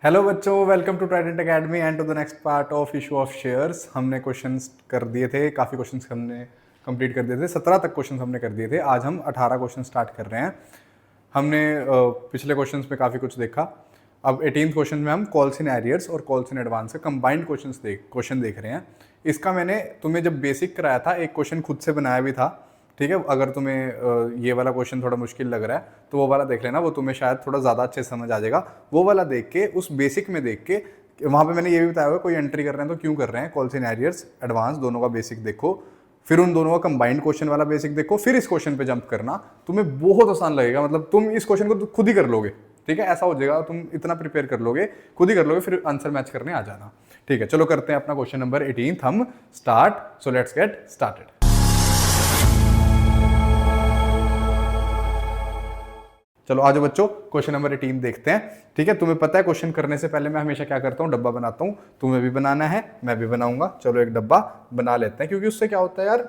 Hello बच्चों, welcome to Trident Academy and to the next part of issue of shares. हमने questions कर दिए थे, काफ़ी क्वेश्चंस हमने कंप्लीट कर दिए थे। 17 तक क्वेश्चंस हमने कर दिए थे। आज हम 18 क्वेश्चन स्टार्ट कर रहे हैं। हमने पिछले क्वेश्चंस में काफ़ी कुछ देखा। अब 18th क्वेश्चन में हम कॉल्स इन एरियर्स और कॉल्स इन एडवांस का कंबाइंड क्वेश्चन देख रहे हैं। इसका मैंने तुम्हें जब बेसिक कराया था एक क्वेश्चन खुद से बनाया भी था, ठीक है। अगर तुम्हें ये वाला क्वेश्चन थोड़ा मुश्किल लग रहा है तो वो वाला देख लेना, वो तुम्हें शायद थोड़ा ज़्यादा अच्छे समझ आ जाएगा। वो वाला देख के, उस बेसिक में देख के, वहाँ पे मैंने ये भी बताया हुआ कोई एंट्री कर रहे हैं तो क्यों कर रहे हैं। कॉल्स इन एरियर्स एडवांस दोनों का बेसिक देखो, फिर उन दोनों का कंबाइंड क्वेश्चन वाला बेसिक देखो, फिर इस क्वेश्चन पे जंप करना। तुम्हें बहुत आसान लगेगा, मतलब तुम इस क्वेश्चन को खुद ही कर लोगे, ठीक है। ऐसा हो जाएगा, तुम इतना प्रिपेयर कर लोगे, खुद ही कर लोगे, फिर आंसर मैच करने आ जाना, ठीक है। चलो करते हैं अपना क्वेश्चन नंबर 18 हम start. So let's get started. चलो आज बच्चों क्वेश्चन नंबर 18 देखते हैं, ठीक है। तुम्हें पता है क्वेश्चन करने से पहले मैं हमेशा क्या करता हूँ, डब्बा बनाता हूँ। तुम्हें भी बनाना है, मैं भी बनाऊंगा। चलो एक डब्बा बना लेते हैं, क्योंकि उससे क्या होता है यार,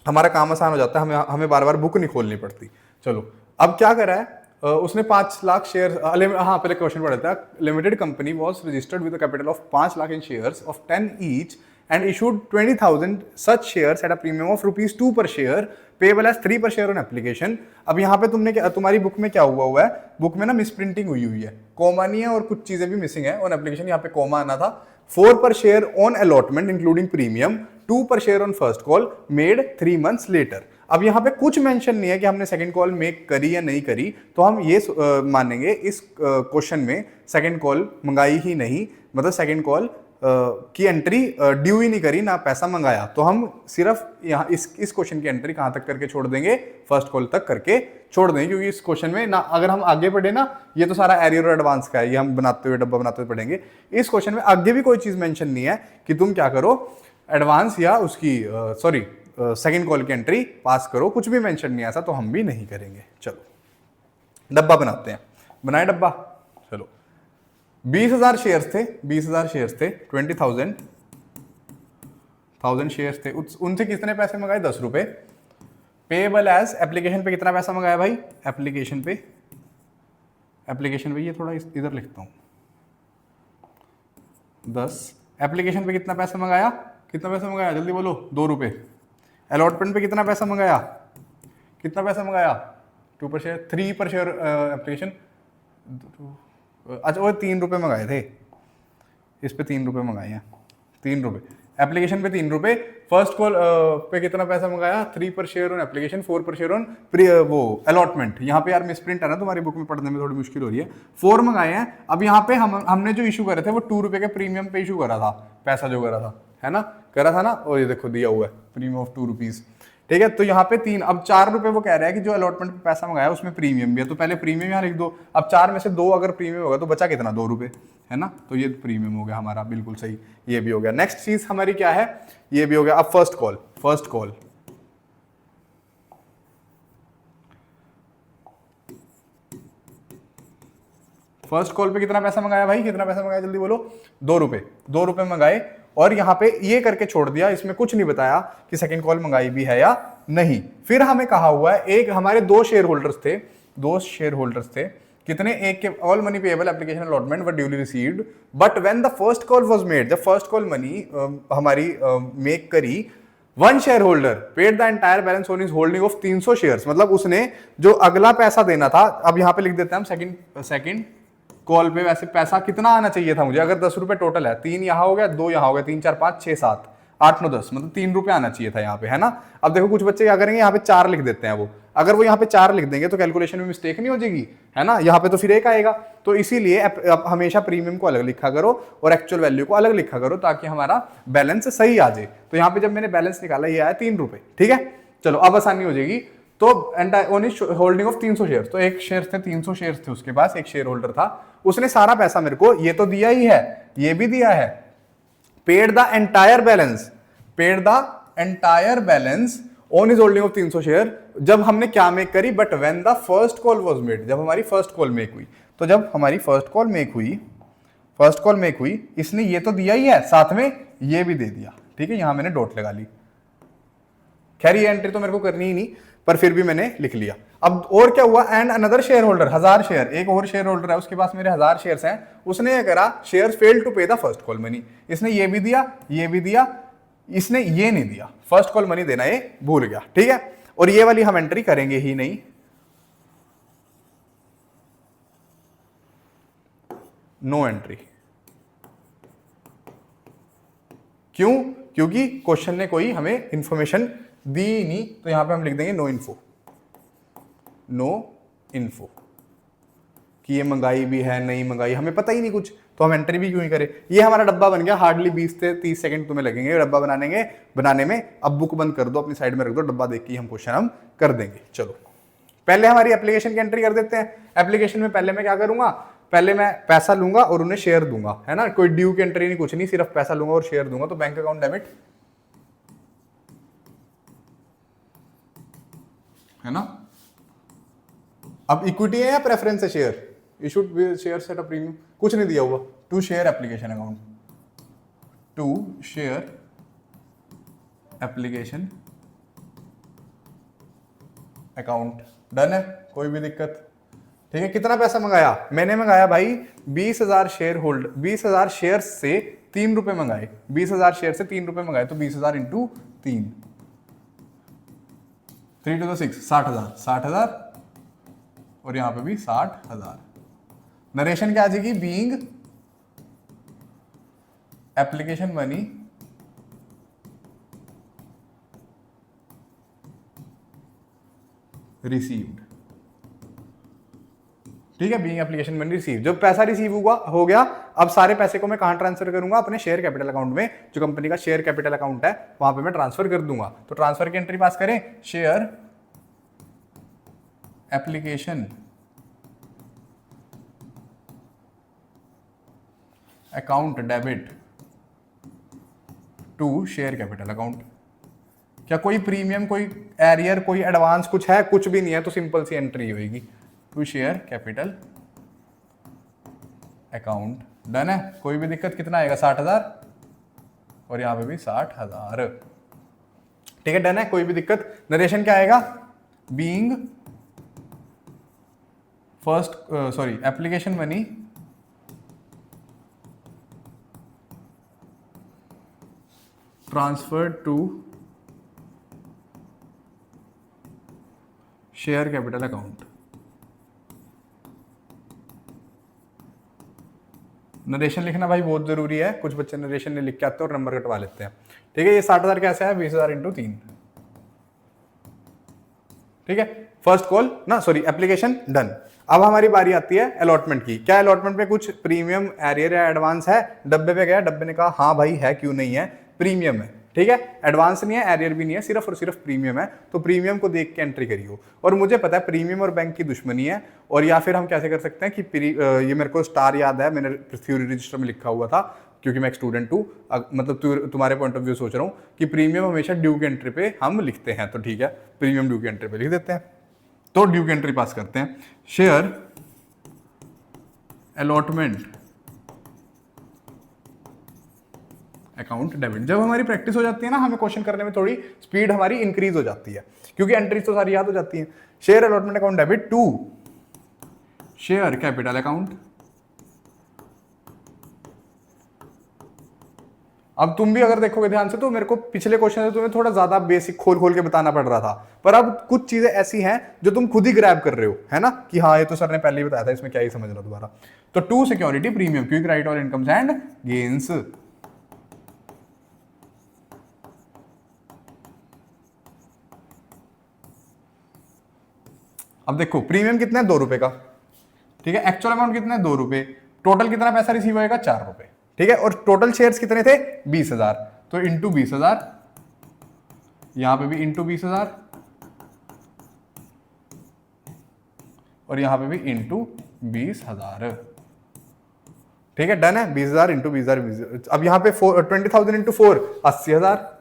हमारा काम आसान हो जाता है, हमें बार बार बुक नहीं खोलनी पड़ती। चलो अब क्या करा है, उसने 5 लाख शेयर, हाँ पहले क्वेश्चन पढ़ा था। Limited company was registered with capital of 5 lakh in shares of 10 each and issued 20,000 such shares at a premium of ₹2 per share payable as 3 per share on application। अब यहाँ पे तुम्हारी बुक में क्या हुआ है, बुक में ना मिसप्रिंटिंग हुई है, कोमा नहीं है और कुछ चीजें भी मिसिंग है। ऑन एप्लीकेशन यहाँ पे कोमा आना था। 4 per share on allotment including premium, 2 per share on first call made 3 months later। अब यहाँ पे कुछ मेंशन नहीं है कि हमने सेकंड कॉल मेक करी या नहीं करी, तो हम ये मानेंगे इस क्वेश्चन में सेकंड कॉल मंगाई ही नहीं, मतलब सेकंड कॉल की एंट्री ड्यू ही नहीं करी, ना पैसा मंगाया। तो हम सिर्फ यहाँ इस क्वेश्चन की एंट्री कहाँ तक करके छोड़ देंगे, फर्स्ट कॉल तक करके छोड़ देंगे, क्योंकि इस क्वेश्चन में ना अगर हम आगे पढ़े ना, ये तो सारा एरियर और एडवांस का है, ये हम बनाते हुए डब्बा बनाते हुए पढ़ेंगे। इस क्वेश्चन में आगे भी कोई चीज मेंशन नहीं है कि तुम क्या करो, एडवांस या उसकी सेकेंड कॉल की एंट्री पास करो, कुछ भी मेंशन नहीं है ऐसा, तो हम भी नहीं करेंगे। चलो डब्बा बनाते हैं, बनाए डब्बा। चलो 20,000 शेयर्स थे, 20,000 शेयर्स थे, 20,000 शेयर्स थे। उनसे कितने पैसे मंगाए, 10 रुपए। पेएबल एज, एप्लीकेशन पे कितना पैसा मंगाया भाई, एप्लीकेशन पे ये थोड़ा इधर लिखता हूं, 10। एप्लीकेशन पे कितना पैसा मंगाया, जल्दी बोलो, 2 रुपए। अलॉटमेंट पे कितना पैसा मंगाया, 2 पर शेयर, 3 पर शेयर एप्लीकेशन। अच्छा वो 3 रुपए मंगाए थे, इस पे 3 रुपए मंगाए हैं, 3 रुपए एप्लीकेशन पे, 3 रुपए। फर्स्ट कॉल पे कितना पैसा मंगाया, 3 पर share on application, 4 per share on वो अलॉटमेंट। यहाँ पे यार मिसप्रिंट है ना, तुम्हारी बुक में पढ़ने में थोड़ी मुश्किल हो रही है। 4 मंगाए हैं। अब यहाँ पे हमने जो इशू करे थे वो 2 रुपए के प्रीमियम पे इशू करा था, पैसा जो करा था, है ना, करा था ना। और ये देखो दिया हुआ है, प्रीमियम ऑफ 2 रुपीज, ठीक है। तो यहाँ पे 3, अब 4 रुपए वो कह रहा है कि जो अलॉटमेंट पे पैसा मंगाया उसमें प्रीमियम भी है, तो पहले प्रीमियम यहाँ लिख दो। अब 4 में से 2 अगर प्रीमियम होगा तो बचा कितना, 2 रुपए, है ना। तो ये प्रीमियम हो गया हमारा, बिल्कुल सही, ये भी हो गया। नेक्स्ट चीज हमारी क्या है, ये भी हो गया। अब फर्स्ट कॉल पे कितना पैसा मंगाया भाई, जल्दी बोलो, 2 रुपए मंगाए। और यहाँ पे ये करके छोड़ दिया, इसमें कुछ नहीं बताया कि सेकंड कॉल मंगाई भी है या नहीं। फिर हमें कहा हुआ है, एक हमारे 2 शेयर होल्डर्स थे, कितने, एक के all money payable application allotment were duly received but when the first call was made, जब फर्स्ट कॉल मनी हमारी मेक करी, 1 share holder paid the entire balance on his holding of 300 shares, मतलब उसने जो अगला पैसा देना था। अब यहाँ पे लिख देते हैं हम सेकंड कॉल पे वैसे पैसा कितना आना चाहिए था मुझे, अगर 10 रुपए टोटल है, 3 यहाँ हो गया, 2 यहाँ हो गया, 3 4 5 6 7 8 9 10, मतलब 3 रुपए आना चाहिए था यहाँ पे, है ना। अब देखो कुछ बच्चे क्या करेंगे, यहाँ पे 4 लिख देते हैं। वो अगर वो यहाँ पे 4 लिख देंगे तो कैलकुलेशन में मिस्टेक नहीं हो जाएगी, है ना। यहाँ पे तो फिर 1 आएगा। तो इसीलिए हमेशा प्रीमियम को अलग लिखा करो और एक्चुअल वैल्यू को अलग लिखा करो, ताकि हमारा बैलेंस सही आ जाए। तो यहाँ पे जब मैंने बैलेंस निकाला, ये आया 3 रुपए, ठीक है। चलो अब आसानी हो जाएगी। तो ओनली होल्डिंग ऑफ 300 शेयर, तो एक शेयर थे, 300 शेयर थे उसके पास, एक शेयर होल्डर था, उसने सारा पैसा मेरे को ये तो दिया ही है, ये भी दिया है। Paid the entire balance on is holding of 300 share, जब हमने क्या मेक करी, but when the first call was made, जब हमारी फर्स्ट कॉल मेक हुई। तो जब हमारी फर्स्ट कॉल मेक हुई, इसने ये तो दिया ही है, साथ में ये भी दे दिया, ठीक है। यहां मैंने डॉट लगा ली। खैर ये एंट्री तो मेरे को करनी ही नहीं, पर फिर भी मैंने लिख लिया। अब और क्या हुआ, and another share holder 1000 share, एक और शेयर होल्डर है उसके पास मेरे 1000 शेयर्स हैं, उसने ये करा शेयर्स फेल टू पे द फर्स्ट कॉल मनी, इसने ये भी दिया ये भी दिया, इसने ये नहीं दिया, फर्स्ट कॉल मनी देना ये भूल गया, ठीक है। और ये वाली हम एंट्री करेंगे ही नहीं, नो एंट्री। क्यों? क्योंकि क्वेश्चन ने कोई हमें इंफॉर्मेशन दी नहीं, तो यहां पे हम लिख देंगे नो इन्फो, नो इन्फो, कि ये मंगाई भी है नहीं मंगाई, हमें पता ही नहीं कुछ, तो हम एंट्री भी क्यों ही करें। ये हमारा डब्बा बन गया, हार्डली 20 से 30 सेकंड तुम्हें लगेंगे डब्बा बनाने में। अब बुक बंद कर दो, अपनी साइड में रख दो, डब्बा देख के हम क्वेश्चन हम कर देंगे। चलो पहले हमारी एप्लीकेशन की एंट्री कर देते हैं। एप्लीकेशन में पहले मैं क्या करूंगा, पहले मैं पैसा लूंगा और उन्हें शेयर दूंगा, है ना, कोई ड्यू की एंट्री नहीं, कुछ नहीं, सिर्फ पैसा लूंगा और शेयर दूंगा। तो बैंक अकाउंट डेबिट, है ना। अब इक्विटी है या प्रेफरेंस है, share, issued share at a premium, कुछ नहीं दिया हुआ, to share application account, to share application account, done है, कोई भी दिक्कत, ठीक है। कितना पैसा मंगाया, मैंने मंगाया भाई 20,000 शेयर होल्ड, 20,000 शेयर से 3 रुपए मंगाए, 20,000 शेयर से 3 रुपए मंगाए, तो 20,000 इंटू 3, 3 to 6, 60,000, 60,000, और यहां पे भी 60,000। नरेशन क्या आ जाएगी, बीइंग एप्लीकेशन मनी रिसीव्ड, ठीक है, बीइंग एप्लीकेशन मनी रिसीव। जब पैसा रिसीव हुआ हो गया, अब सारे पैसे को मैं कहां ट्रांसफर करूंगा, अपने शेयर कैपिटल अकाउंट में, जो कंपनी का शेयर कैपिटल अकाउंट है वहां पे मैं ट्रांसफर कर दूंगा। तो ट्रांसफर की एंट्री पास करें, share application account debit to share capital account. क्या कोई प्रीमियम, कोई एरियर, कोई एडवांस कुछ है, कुछ भी नहीं है, तो सिंपल सी एंट्री होगी, to share capital account, done है, कोई भी दिक्कत। कितना आएगा, 60,000, और यहां पे भी 60,000, ठीक है, डन है, कोई भी दिक्कत। नरेशन क्या आएगा, being application money transfer to share capital account. Narration लिखना भाई बहुत जरूरी है, कुछ बच्चे नरेशन नहीं लिख के आते और नंबर कटवा लेते हैं, ठीक है। ये 60,000 कैसे है, 20,000 इंटू 3, ठीक है, फर्स्ट कॉल ना, सॉरी एप्लीकेशन डन। अब हमारी बारी आती है अलॉटमेंट की। क्या अलॉटमेंट पे कुछ प्रीमियम, एरियर या एडवांस है, डब्बे पे गया, डब्बे ने कहा हाँ भाई है, क्यों नहीं है, प्रीमियम है, ठीक है, एडवांस नहीं है, एरियर भी नहीं है, सिर्फ और सिर्फ प्रीमियम है, तो प्रीमियम को देख के एंट्री करियो। और मुझे पता है प्रीमियम और बैंक की दुश्मनी है, और या फिर हम कैसे कर सकते हैं कि ये मेरे को स्टार याद है, मैंने थ्योरी रजिस्टर में लिखा हुआ था, क्योंकि मैं एक स्टूडेंट हूँ, मतलब तुम्हारे पॉइंट ऑफ व्यू सोच रहा हूँ कि प्रीमियम हमेशा ड्यू की एंट्री पे हम लिखते हैं, तो ठीक है, प्रीमियम ड्यू की एंट्री पे लिख देते हैं, तो ड्यू की एंट्री पास करते हैं। Share allotment account debit. जब हमारी प्रैक्टिस हो जाती है ना, हमें क्वेश्चन करने में थोड़ी स्पीड हमारी इंक्रीज हो जाती है, क्योंकि एंट्रीज तो सारी याद हो जाती हैं। Share allotment account debit to share capital account. अब तुम भी अगर देखोगे ध्यान से, तो मेरे को पिछले क्वेश्चन से तुम्हें थोड़ा ज्यादा बेसिक खोल खोल के बताना पड़ रहा था, पर अब कुछ चीजें ऐसी हैं जो तुम खुद ही ग्रैब कर रहे हो, है ना, कि हाँ ये तो सर ने पहले ही बताया था, इसमें क्या ही समझना दोबारा। तो to security premium, quick right और इनकम्स एंड गेन्स। अब देखो प्रीमियम कितना है, 2 रुपए का, ठीक है, एक्चुअल अमाउंट कितना है, 2 रुपए, टोटल कितना पैसा रिसीव होएगा, 4 रुपए, ठीक है, और टोटल शेयर्स कितने थे, 20,000, तो इंटू 20,000, यहां पे भी इंटू 20,000, और यहां पे भी इंटू 20,000, ठीक है, डन है, 20,000 इंटू 20,000। अब यहां पे 20,000 इंटू 4, 80,000,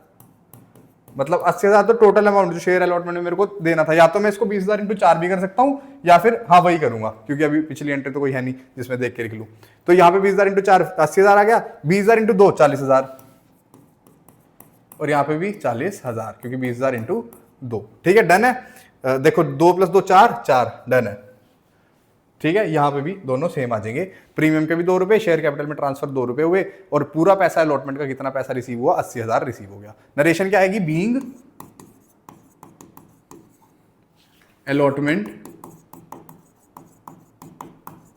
मतलब 80,000 तो टोटल अमाउंट जो शेयर अलॉटमेंट में मेरे को देना था। या तो मैं इसको 20,000 इंटू 4 भी कर सकता हूं, या फिर हाँ वही करूंगा, क्योंकि अभी पिछली एंट्री तो कोई है नहीं जिसमें देख के लिख लूं। तो यहाँ पे 20,000 इंटू 4 80,000 आ गया, 20,000 इंटू 2 40,000, और यहाँ पे भी 40,000, क्योंकि 20,000 इंटू 2, ठीक है, डन है। देखो 2 + 2 4, 4 डन है। ठीक है, यहां पे भी दोनों सेम आ जाएंगे। प्रीमियम के भी 2 रुपए, शेयर कैपिटल में ट्रांसफर 2 रुपए हुए, और पूरा पैसा अलॉटमेंट का कितना पैसा रिसीव हुआ, 80,000 रिसीव हो गया। नरेशन क्या आएगी, being allotment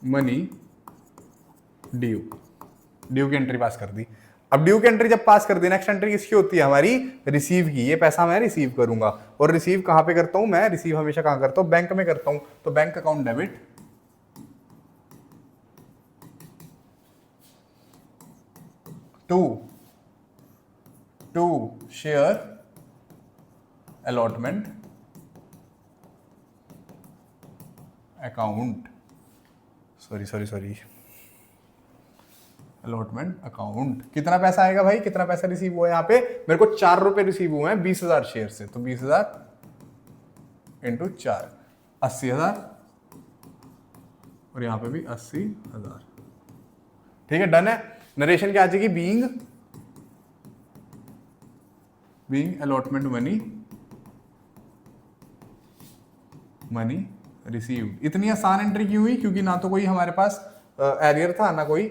money due, due की एंट्री पास कर दी। अब ड्यू की एंट्री जब पास कर दी, नेक्स्ट एंट्री किसकी होती है, हमारी रिसीव की। ये पैसा मैं रिसीव करूंगा, और रिसीव कहां पे करता हूं मैं, रिसीव हमेशा कहां करता हूं, बैंक में करता हूं। तो bank account debit to share allotment account, sorry allotment account. कितना पैसा आएगा भाई, कितना पैसा रिसीव हुआ है यहाँ पे, मेरे को 4 रुपए रिसीव हुए हैं 20,000 शेयर से, तो 20,000 इंटू 4, 80,000, और यहाँ पे भी 80,000। ठीक है, डन है। नरेशन क्या आ जाएगी, बीइंग अलॉटमेंट मनी रिसीव्ड। इतनी आसान एंट्री क्यों हुई, क्योंकि ना तो कोई हमारे पास एरियर था, ना कोई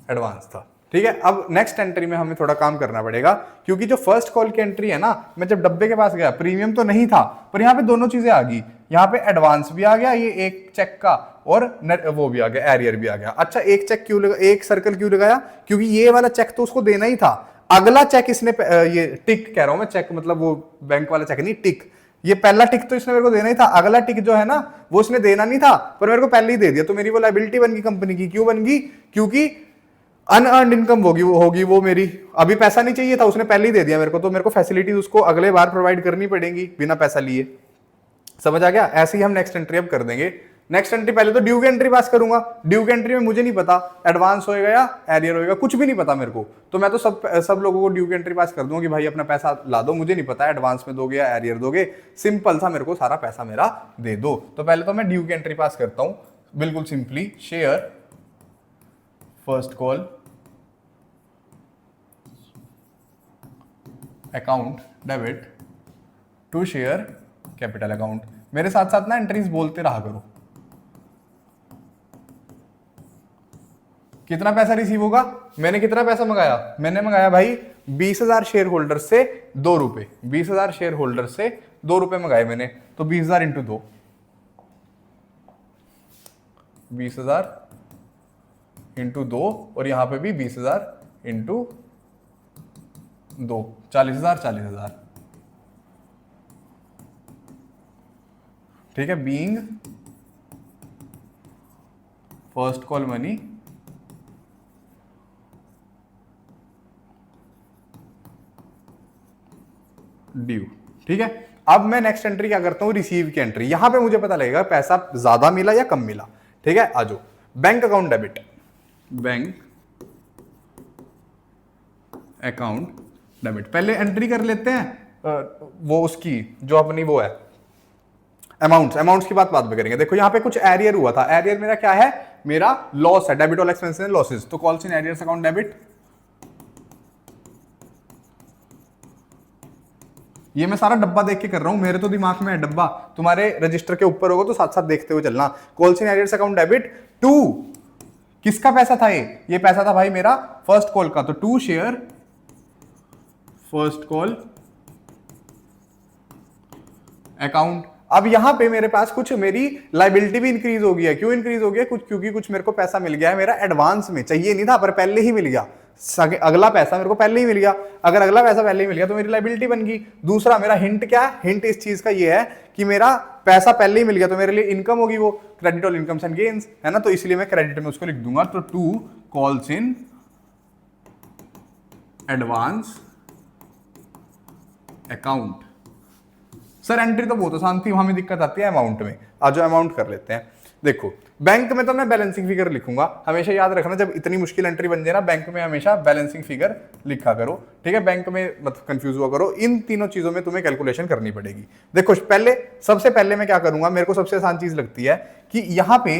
एडवांस था। ठीक है, अब नेक्स्ट एंट्री में हमें थोड़ा काम करना पड़ेगा, क्योंकि जो फर्स्ट कॉल की एंट्री है ना, मैं जब डब्बे के पास गया, प्रीमियम तो नहीं था, पर यहाँ पे दोनों चीजें आ गई। यहाँ पे एडवांस भी आ गया, ये एक चेक का, और वो भी आ गया, एरियर भी आ गया। अच्छा, एक चेक क्यों लगा, एक सर्कल क्यों लगाया, क्योंकि ये वाला चेक तो उसको देना ही था। अगला चेक इसने, ये टिक कह रहा हूं मैं, चेक मतलब वो बैंक वाला चेक नहीं, टिक, ये पहला टिक तो इसने मेरे को देना ही था, अगला टिक जो है ना वो इसने देना नहीं था, पर मेरे को पहले ही दे दिया, तो मेरी वो लायबिलिटी बन गई कंपनी की। क्यों बन गई, क्योंकि अनअर्न्ड इनकम होगी वो मेरी, अभी पैसा नहीं चाहिए था, उसने पहले ही दे दिया मेरे को, तो मेरे को फैसिलिटीज उसको अगले बार प्रोवाइड करनी पड़ेगी बिना पैसा लिए। समझ आ गया, ऐसे ही हम नेक्स्ट एंट्री अब कर देंगे। नेक्स्ट एंट्री पहले तो ड्यू की एंट्री पास करूंगा। ड्यू की एंट्री में मुझे नहीं पता एडवांस होएगा या एरियर होएगा, कुछ भी नहीं पता मेरे को, तो मैं तो सब लोगों को ड्यू की एंट्री पास कर दूंगा कि भाई अपना पैसा ला दो, मुझे नहीं पता एडवांस में दोगे या एरियर दोगे, सिंपल सा मेरे को सारा पैसा मेरा दे दो। तो पहले तो मैं ड्यू की एंट्री पास करता हूं, बिल्कुल simply, share first call account debit to share capital account. मेरे साथ साथ ना एंट्रीज बोलते रहा करो। कितना पैसा रिसीव होगा, मैंने कितना पैसा मंगाया, मैंने मंगाया भाई 20,000 शेयर होल्डर से 2 रुपए, 20,000 शेयर होल्डर से 2 रुपए मंगाए मैंने, तो 20,000 इंटू 2, 20,000 इंटू 2, और यहां पे भी 20,000 इंटू 2, 40,000, 40,000। ठीक है, being first call money due. ठीक है, अब मैं नेक्स्ट एंट्री क्या करता हूं, रिसीव की एंट्री। यहां पे मुझे पता लगेगा पैसा ज्यादा मिला या कम मिला। ठीक है, आजो bank account debit, bank account debit. पहले एंट्री कर लेते हैं वो उसकी जो अपनी वो है अमाउंट्स की बात में करेंगे। देखो यहाँ पे कुछ एरियर हुआ था, एरियर मेरा क्या है, मेरा लॉस है, debit all expenses and losses, तो calls in arrears account debit. ये मैं सारा डब्बा देख के कर रहा हूं, मेरे तो दिमाग में है डब्बा, तुम्हारे रजिस्टर के ऊपर होगा तो साथ साथ देखते हुए चलना। Calls in arrears account debit to, किसका पैसा था ये पैसा था भाई मेरा फर्स्ट कॉल का, तो to share first call account. अब यहां पे मेरे पास कुछ मेरी लाइबिलिटी भी इंक्रीज हो गई है। क्यों इंक्रीज हो गया, कुछ क्योंकि कुछ मेरे को पैसा मिल गया है, मेरा एडवांस में चाहिए नहीं था पर पहले ही मिल गया, अगला पैसा मेरे को पहले ही मिल गया। अगर अगला पैसा पहले ही मिल गया तो मेरी लाइबिलिटी बन गई। दूसरा मेरा हिंट क्या है, हिंट इस चीज का ये है कि मेरा पैसा पहले ही मिल गया तो मेरे लिए इनकम होगी वो credit all incomes and gains, है ना, तो इसलिए मैं क्रेडिट में उसको लिख दूंगा। तो to calls in advance account. Sir entry तो बहुत आसान थी, वहां में दिक्कत आती है अमाउंट में। आज अमाउंट कर लेते हैं। देखो बैंक में तो मैं बैलेंसिंग फिगर लिखूंगा, हमेशा याद रखना जब इतनी मुश्किल एंट्री बन जाए ना, बैंक में हमेशा बैलेंसिंग फिगर लिखा करो। ठीक है, बैंक में मत कंफ्यूज हुआ करो, इन तीनों चीजों में तुम्हें कैलकुलेशन करनी पड़ेगी। देखो सबसे पहले मैं क्या करूंगा, मेरे को सबसे आसान चीज लगती है कि यहां पे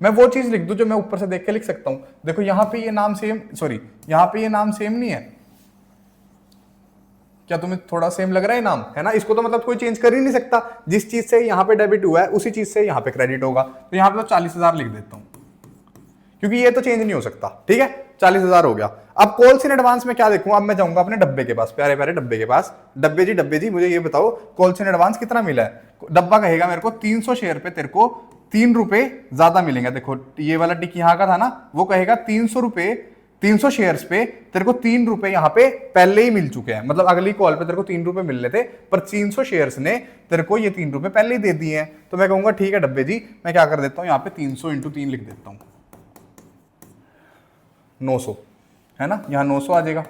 मैं वो चीज लिख दूं जो मैं ऊपर से देख के लिख सकता हूं। देखो यहां पे ये नाम सेम, सॉरी यहां पे ये नाम सेम नहीं है, क्या तुम्हें थोड़ा सेम लग रहा है नाम, है ना? इसको तो मतलब कोई चेंज कर ही नहीं सकता, जिस चीज से यहाँ पे डेबिट हुआ है उसी चीज से यहाँ पे क्रेडिट होगा। तो यहाँ पे तो 40,000 लिख देता हूँ, क्योंकि ये तो चेंज नहीं हो सकता। ठीक है, 40,000 हो गया। अब कॉल्स इन एडवांस में क्या देखूं? अब मैं जाऊंगा अपने डब्बे के पास, प्यारे प्यारे डब्बे के पास। डब्बे जी मुझे ये बताओ कॉल्स इन एडवांस कितना मिला है? डब्बा कहेगा मेरे को 300 शेयर पे तेरे को 3 रुपए ज्यादा मिलेंगे। देखो ये वाला टिक यहाँ का था ना, वो कहेगा 300 रुपए, 300 शेयर्स पे तेरे को 3 रुपए यहाँ पे पहले ही मिल चुके हैं। मतलब अगली कॉल पे तेरे को 3 रुपए मिलने थे, पर 300 शेयर्स ने तेरे को ये 3 रुपए पहले ही दे दिए हैं। तो मैं कहूंगा ठीक है डब्बे जी, मैं क्या कर देता हूँ यहाँ पे 300 × 3 लिख देता हूँ, 900, है ना? यहाँ 900 आ जाएगा।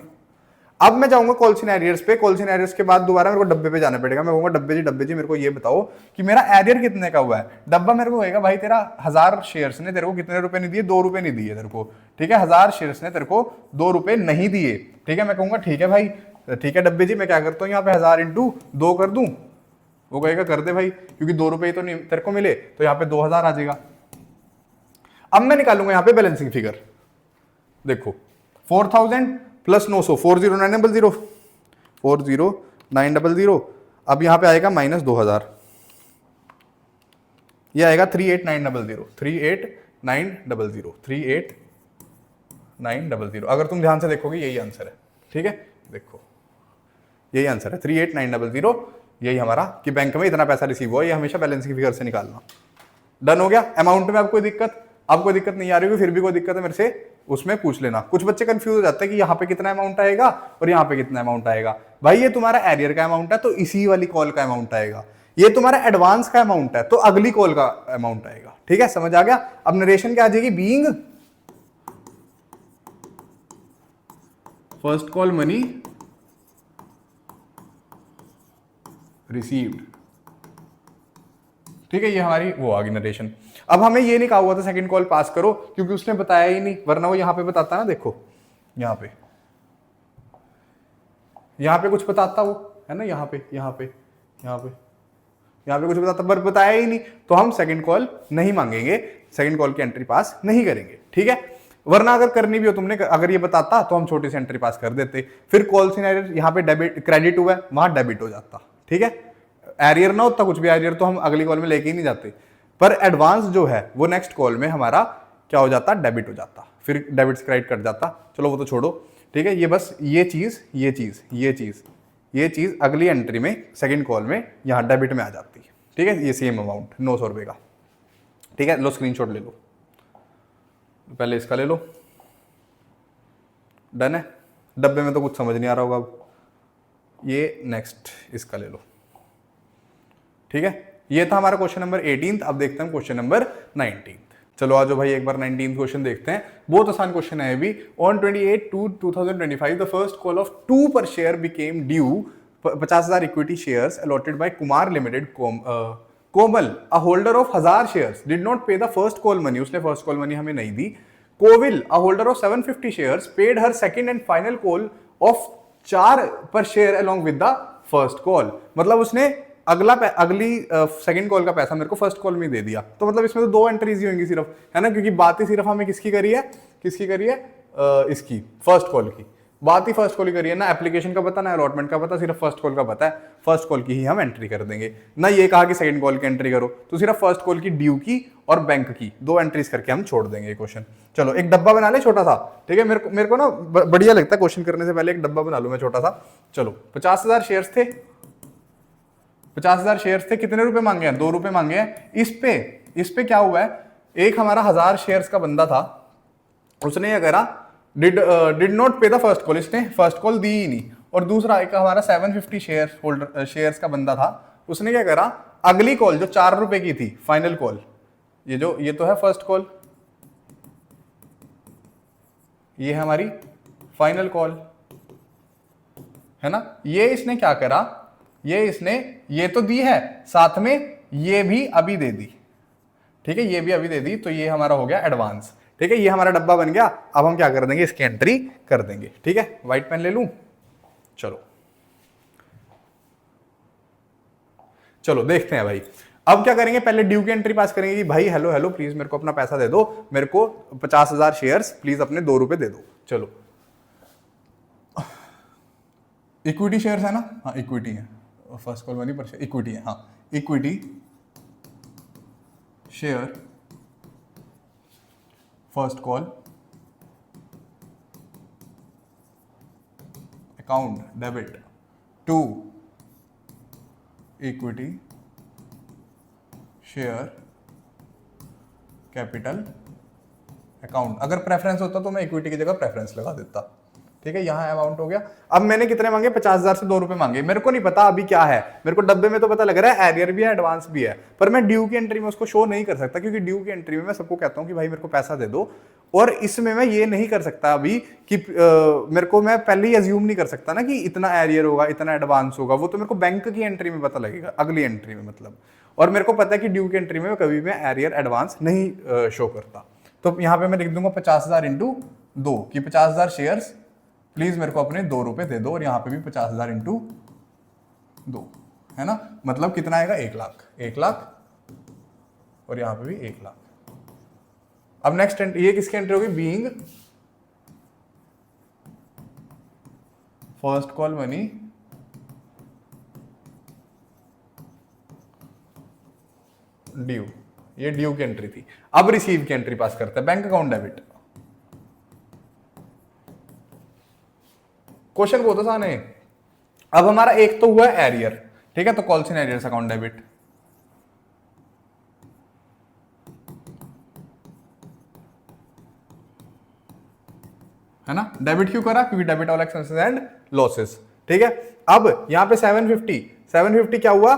अब मैं जाऊंगा कॉल्स इन एरियर्स पे। कॉल्स इन एरियर्स के बाद दोबारा मेरे को डब्बे पे जाना पड़ेगा। मैं कहूंगा डब्बे जी मेरे को ये बताओ कि मेरा एरियर कितने का हुआ है। डब्बा मेरे को कहेगा भाई तेरा 1000 शेयर्स ने तेरे को कितने रुपए नहीं दिए? 2 रुपए नहीं दिए तेरे को। ठीक है, 1000 शेयर्स ने तेरे को 2 रुपए नहीं दिए। ठीक है, मैं कहूंगा ठीक है भाई, ठीक है डब्बे जी, मैं क्या करता हूँ यहाँ पे 1000 × 2 कर दूं? वो कहेगा कर दे भाई, क्योंकि 2 रुपए ही तो नहीं तेरे को मिले, तो यहाँ पे 2000 आ जाएगा। अब मैं निकालूंगा यहाँ पे बैलेंसिंग फिगर। देखो 4000 प्लस 900, 40900, 40900। अब यहां पे आएगा माइनस 2000, ये आएगा 38900, 38900, 38900। अगर तुम ध्यान से देखोगे यही आंसर है। ठीक है, देखो यही आंसर है 38900। यही हमारा कि बैंक में इतना पैसा रिसीव हुआ, ये हमेशा बैलेंसिंग फिगर से निकालना। डन हो गया। अमाउंट में अब कोई दिक्कत नहीं आ रही होगी, फिर भी कोई दिक्कत है मेरे से उसमें पूछ लेना। कुछ बच्चे कंफ्यूज हो जाते हैं कि यहाँ पे कितना अमाउंट आएगा और यहाँ पे कितना अमाउंट आएगा। भाई ये तुम्हारा एरियर का अमाउंट है तो इसी वाली कॉल का अमाउंट आएगा। ये तुम्हारा एडवांस का अमाउंट है तो अगली कॉल का अमाउंट आएगा। ठीक है, समझ आ गया? अब नरेशन क्या आ जाएगी? Being first call money received. ठीक है, ये हमारी वो आ गई नरेशन। अब हमें ये नहीं कहा हुआ था सेकंड कॉल पास करो, क्योंकि उसने बताया ही नहीं, वरना वो यहां पे बताता ना। देखो यहां पे कुछ बताता वो, है ना? यहां पे कुछ बताता, पर बताया ही नहीं, तो हम सेकंड कॉल नहीं मांगेंगे, सेकंड कॉल की एंट्री पास नहीं करेंगे। ठीक है, वरना अगर करनी भी हो तुमने, अगर ये बताता तो हम छोटी सी एंट्री पास कर देते। फिर कॉल सिनेरियो यहाँ पे डेबिट क्रेडिट हुआ है, वहां डेबिट हो जाता। ठीक है, एरियर ना होता कुछ भी, एरियर तो हम अगली कॉल में लेके ही नहीं जाते, पर एडवांस जो है वो नेक्स्ट कॉल में हमारा क्या हो जाता? डेबिट हो जाता, फिर डेबिट से क्रेडिट कट जाता। चलो वो तो छोड़ो। ठीक है, ये बस ये चीज अगली एंट्री में सेकंड कॉल में यहाँ डेबिट में आ जाती है। ठीक है, ये सेम अमाउंट 900 रुपए का। ठीक है, लो स्क्रीनशॉट ले लो, पहले इसका ले लो। डन है। डब्बे में तो कुछ समझ नहीं आ रहा होगा अब। ये नेक्स्ट इसका ले लो। ठीक है, ये था हमारा क्वेश्चन नंबर 18। अब देखते हैं क्वेश्चन नंबर 19। चलो आ जाओ भाई, एक बार 19 क्वेश्चन देखते हैं। बहुत आसान क्वेश्चन है अभी। On 28/2/2025 the first call of 2 per share became due. 50,000 equity shares allotted by Kumar limited. Komal a holder of 1000 shares did not pay the first call money. उसने फर्स्ट कॉल मनी हमें नहीं दी। Kovil a holder of 750 shares paid her second and final call of 4 per share along with the first call. मतलब उसने अगली second call का पैसा मेरे को फर्स्ट कॉल में दे दिया। तो मतलब इसमें तो 2 एंट्रीज ही होंगी सिर्फ, है ना? क्योंकि बात ही सिर्फ हमें किसकी करी है? इसकी फर्स्ट कॉल की बात ही फर्स्ट कॉल की करी है ना। एप्लीकेशन का पता ना अलॉटमेंट का पता, सिर्फ फर्स्ट कॉल का पता है। फर्स्ट कॉल की ही हम एंट्री कर देंगे ना। ये कहा कि सेकंड कॉल की एंट्री करो, तो सिर्फ फर्स्ट कॉल की, ड्यू की और बैंक की 2 एंट्रीज करके हम छोड़ देंगे ये क्वेश्चन। चलो एक डब्बा बना ले छोटा सा। ठीक है, मेरे को ना बढ़िया लगता है क्वेश्चन करने से पहले एक डब्बा बना लूं मैं छोटा सा। चलो 50,000 शेयर्स थे, 50,000 शेयर्स थे। कितने रुपए मांगे हैं? 2 रुपए मांगे हैं। इस पे क्या हुआ है? एक हमारा 1000 शेयर्स का बंदा था, उसने ये करा, did not pay the first call, इसने फर्स्ट कॉल दी ही नहीं। और दूसरा एक हमारा 750 शेयर्स का बंदा था, उसने क्या करा? अगली कॉल जो 4 रुपए की थी, फाइनल कॉल, ये तो है फर्स्ट कॉल, ये है हमारी फाइनल कॉल, है ना? ये इसने क्या करा? ये तो दी है, साथ में ये भी अभी दे दी। ठीक है, ये भी अभी दे दी, तो ये हमारा हो गया एडवांस। ठीक है, ये हमारा डब्बा बन गया। अब हम क्या कर देंगे? इसकी एंट्री कर देंगे। ठीक है, व्हाइट पेन ले लूं। चलो देखते हैं भाई। अब क्या करेंगे? पहले ड्यू की एंट्री पास करेंगे कि भाई हेलो प्लीज मेरे को अपना पैसा दे दो, मेरे को 50,000 शेयर्स प्लीज अपने 2 रुपए दे दो। चलो इक्विटी शेयर्स है ना, हाँ इक्विटी है, फर्स्ट कॉल मनी पर इक्विटी है, हाँ equity share first call account debit to equity share capital account. अगर प्रेफरेंस होता तो मैं इक्विटी की जगह प्रेफरेंस लगा देता। ठीक है, यहां अमाउंट हो गया। अब मैंने कितने मांगे, 50,000 से 2 रुपए मांगे। मेरे को नहीं पता अभी क्या है, मेरे को डब्बे में तो पता लग रहा है एरियर भी है एडवांस भी है, पर मैं ड्यू की एंट्री में उसको शो नहीं कर सकता, क्योंकि ड्यू की एंट्री में मैं सबको कहता हूं कि भाई मेरे को पैसा दे दो, और इसमें मैं ये नहीं कर सकता अभी कि मेरे को, मैं पहले ही अज्यूम नहीं कर सकता ना कि इतना एरियर होगा इतना एडवांस होगा, वो तो मेरे को बैंक की एंट्री में पता लगेगा, अगली एंट्री में मतलब। और मेरे को पता है कि ड्यू की एंट्री में कभी भी एरियर एडवांस नहीं शो करता। तो यहां पे मैं लिख दूंगा 50,000 इंटू 2 कि 50,000 शेयर्स प्लीज मेरे को अपने 2 रुपए दे दो, और यहां पे भी 50,000 इंटू 2 है ना, मतलब कितना आएगा 1 लाख, 1 लाख, और यहां पे भी 1 लाख। अब नेक्स्ट ये किसकी एंट्री होगी, being first call money due, ये ड्यू की एंट्री थी। अब रिसीव की एंट्री पास करते हैं, बैंक अकाउंट डेबिट। क्वेश्चन बहुत आसान है। अब हमारा एक तो हुआ एरियर, ठीक है, तो calls in arrears account debit, है ना। डेबिट क्यों करा, क्योंकि debit all expenses and losses. ठीक है, अब यहां पे 750 क्या हुआ,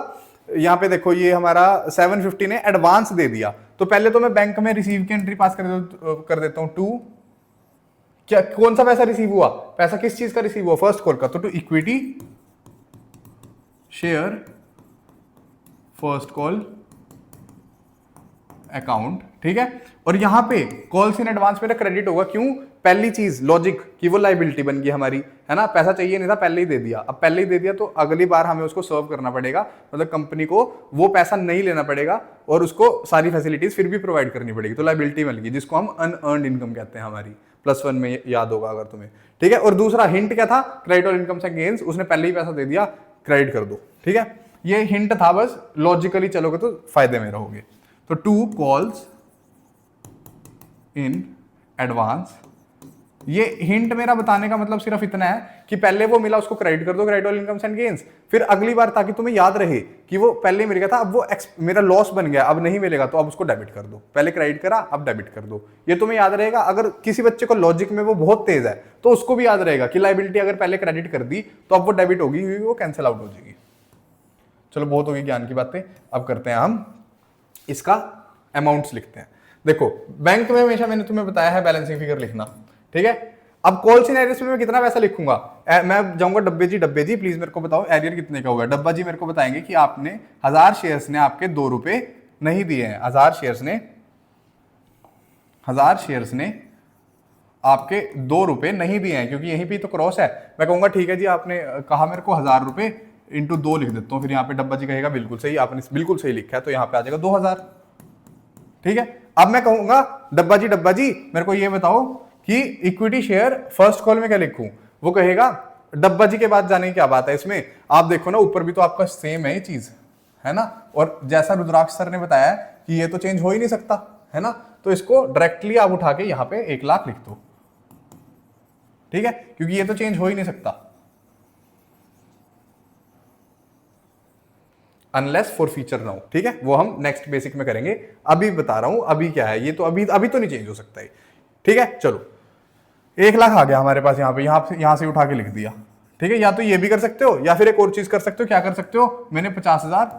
यहां पे देखो ये हमारा 750 ने एडवांस दे दिया, तो पहले तो मैं बैंक में रिसीव की एंट्री पास कर देता हूं टू, क्या कौन सा पैसा रिसीव हुआ, पैसा किस चीज का रिसीव हुआ, फर्स्ट कॉल का, तो to equity share first call account. ठीक है, और यहां पे कॉल्स इन एडवांस मेरा क्रेडिट होगा, क्यों, पहली चीज लॉजिक कि वो लाइबिलिटी बन गई हमारी, है ना, पैसा चाहिए नहीं था पहले ही दे दिया, अब पहले ही दे दिया तो अगली बार हमें उसको सर्व करना पड़ेगा, मतलब कंपनी को वो पैसा नहीं लेना पड़ेगा और उसको सारी फैसिलिटीज फिर भी प्रोवाइड करनी पड़ेगी, तो लाइबिलिटी मिल गई, जिसको हम अनअर्न्ड इनकम कहते हैं हमारी, +1 में याद होगा अगर तुम्हें। ठीक है, और दूसरा हिंट क्या था, क्रेडिट और इनकम से गेन्स, उसने पहले ही पैसा दे दिया, क्रेडिट कर दो। ठीक है, ये हिंट था, बस लॉजिकली चलोगे तो फायदे में रहोगे। तो 2 कॉल्स इन एडवांस, ये हिंट मेरा बताने का मतलब सिर्फ इतना है कि पहले वो मिला उसको क्रेडिट कर दो, credit all incomes and gains, फिर अगली बार ताकि तुम्हें याद रहे कि वो पहले मिल गया था, अब वो मेरा लॉस बन गया, अब नहीं मिलेगा तो अब उसको डेबिट कर दो, पहले क्रेडिट करा अब डेबिट कर दो, ये तुम्हें याद रहेगा। अगर किसी बच्चे को लॉजिक में वो बहुत तेज है तो उसको भी याद रहेगा कि लाइबिलिटी अगर पहले क्रेडिट कर दी तो अब वो डेबिट होगी, क्योंकि वो कैंसिल आउट हो जाएगी। चलो बहुत होगी ज्ञान की बातें, अब करते हैं हम इसका अमाउंट्स लिखते हैं। देखो बैंक में हमेशा मैंने तुम्हें बताया है बैलेंसिंग फिगर लिखना, ठीक है। अब कॉल्स इन एरियर्स में मैं कितना पैसा लिखूंगा, मैं जाऊंगा डब्बे जी प्लीज मेरे को बताओ एरियर कितने का हुआ। डब्बा जी मेरे को बताएंगे कि आपने 1000 शेयर्स ने आपके 2 रुपए नहीं दिए हैं, 1000 शेयर्स ने आपके 2 रुपए नहीं दिए हैं, क्योंकि यहीं पे तो क्रॉस है। मैं कहूंगा ठीक है जी, आपने कहा मेरे को 1000 रुपए इंटू 2 लिख देता हूं, फिर यहाँ पे डब्बा जी कहेगा बिल्कुल सही, आपने बिल्कुल सही लिखा है, तो यहाँ पे आ जाएगा 2000। ठीक है, अब मैं कहूंगा डब्बा जी मेरे को ये बताओ कि इक्विटी शेयर फर्स्ट कॉल में क्या लिखूं, वो कहेगा डब्बा जी के बाद जाने की क्या बात है इसमें। आप देखो ना ऊपर भी तो आपका सेम है ये चीज, है ना, और जैसा रुद्राक्ष सर ने बताया कि ये तो चेंज हो ही नहीं सकता, है ना, तो इसको डायरेक्टली आप उठा के यहां पे 1 लाख लिख दो। ठीक है, क्योंकि ये तो चेंज हो ही नहीं सकता अनलेस फॉर फीचर नाउ। ठीक है, वो हम नेक्स्ट बेसिक में करेंगे, अभी बता रहा हूं अभी क्या है, ये तो अभी तो नहीं चेंज हो सकता है। ठीक है, चलो 1 लाख आ गया हमारे पास, यहां से उठा के लिख दिया। ठीक है, या तो ये भी कर सकते हो या फिर एक और चीज कर सकते हो। क्या कर सकते हो, मैंने 50,000,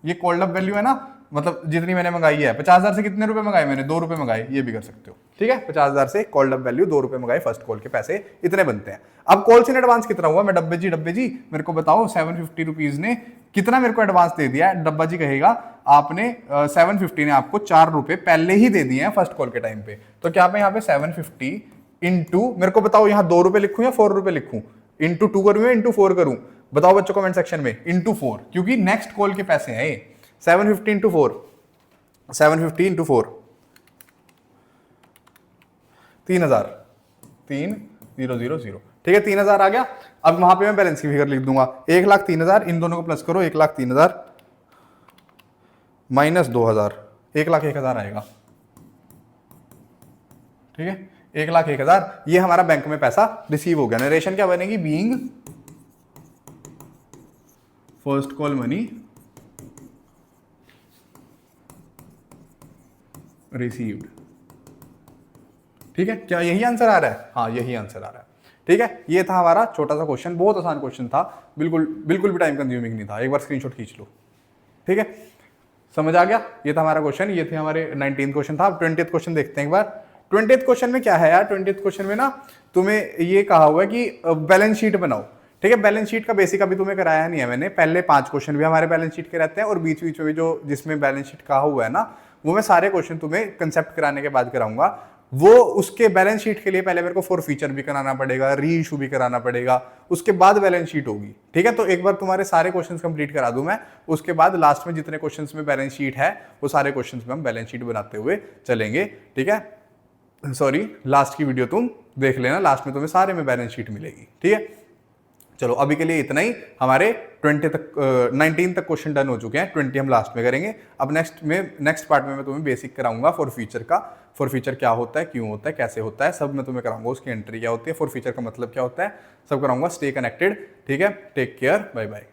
ये कॉल्ड अप वैल्यू है ना, मतलब जितनी मैंने मंगाई है, 50,000 से कितने रुपए मंगाए मैंने, 2 रुपए मंगाए, ये भी कर सकते हो। ठीक है, 50,000 से कॉल्ड अप वैल्यू 2 रुपए मंगाए, फर्स्ट कॉल के पैसे इतने बनते हैं। अब कॉल्स इन एडवांस कितना हुआ, मैं डब्बे जी मेरे को बताओ 750 रुपीज ने कितना मेरे को एडवांस दे दिया है। डब्बा जी कहेगा आपने 750 ने आपको 4 रुपए पहले ही दे दिए हैं फर्स्ट कॉल के टाइम पे, तो क्या मैं यहाँ पे 750 इंटू, मेरे को बताओ यहाँ 2 रुपए लिखूं या 4 रुपए लिखूं, इंटू 2 करूं या इंटू 4 करूं, बताओ बच्चों कमेंट सेक्शन में। इंटू 4, क्योंकि नेक्स्ट कॉल के पैसे हैं ये। 750 इंटू 4, 750 इंटू 4 3000, 3000। ठीक है, 3000 आ गया। अब वहां पे मैं बैलेंस की फिगर लिख दूंगा, 1,03,000, इन दोनों को प्लस करो, 1,03,000 माइनस 2,000, 1,01,000 आएगा। ठीक है, 1,01,000 ये हमारा बैंक में पैसा रिसीव हो गया। नरेशन क्या बनेगी, being first call money received. ठीक है, क्या यही आंसर आ रहा है? हाँ, यही आंसर आ रहा है। ठीक है, ये था हमारा छोटा सा क्वेश्चन, बहुत आसान क्वेश्चन था, बिल्कुल बिल्कुल भी टाइम कंज्यूमिंग नहीं था। एक बार स्क्रीनशॉट खींच लो। ठीक है, समझ आ गया? ये था हमारा क्वेश्चन, ये थे हमारे 19th क्वेश्चन था। अब 20th क्वेश्चन देखते हैं एक बार। 20th क्वेश्चन में क्या है यार, 20th क्वेश्चन में ना तुम्हें ये कहा हुआ है कि बैलेंस शीट बनाओ। ठीक है, बैलेंस शीट का बेसिक अभी तुम्हें कराया नहीं है मैंने, पहले 5 क्वेश्चन भी हमारे बैलेंस शीट के रहते हैं और बीच बीच में भी जो जिसमें बैलेंस शीट कहा हुआ है ना, वो मैं सारे क्वेश्चन तुम्हें कंसेप्ट कराने के बाद कराऊंगा। वो उसके बैलेंस शीट के लिए पहले मेरे को फॉर फीचर भी कराना पड़ेगा, री इशू भी कराना पड़ेगा, उसके बाद बैलेंस शीट होगी। ठीक है, तो एक बार तुम्हारे सारे क्वेश्चंस कंप्लीट करा दूं मैं, उसके बाद लास्ट में जितने क्वेश्चंस में बैलेंस शीट है वो सारे क्वेश्चंस में हम बैलेंस शीट बनाते हुए चलेंगे। ठीक है, सॉरी, लास्ट की वीडियो तुम देख लेना, लास्ट में तुम्हें सारे में बैलेंस शीट मिलेगी। ठीक है, चलो अभी के लिए इतना ही। हमारे 20 तक 19 तक क्वेश्चन डन हो चुके हैं, 20 हम लास्ट में करेंगे। अब नेक्स्ट पार्ट में मैं तुम्हें बेसिक कराऊंगा फॉर फ्यूचर का। फॉर फ्यूचर क्या होता है, क्यों होता है, कैसे होता है, सब मैं तुम्हें कराऊंगा। उसकी एंट्री क्या होती है, फॉर फ्यूचर का मतलब क्या होता है, सब कराऊंगा। Stay connected. ठीक है, टेक केयर, बाय बाय।